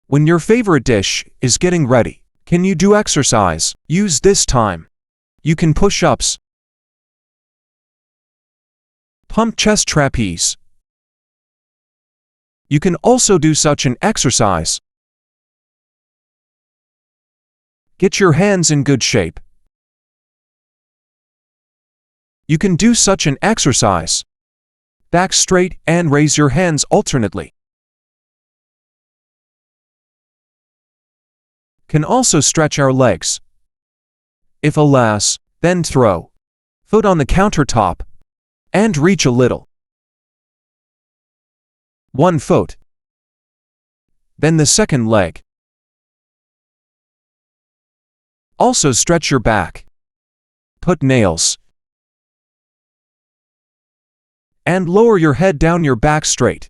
When your favorite dish is getting ready, can you do exercise? Use this time. You can push-ups, pump chest trapeze. You can also do such an exercise. Get your hands in good shape. You can do such an exercise. Back straight and raise your hands alternately. Can also stretch our legs. If alas, then throw. Foot on the countertop. And reach a little. One foot. Then the second leg. Also stretch your back. Put nails. And lower your head down your back straight.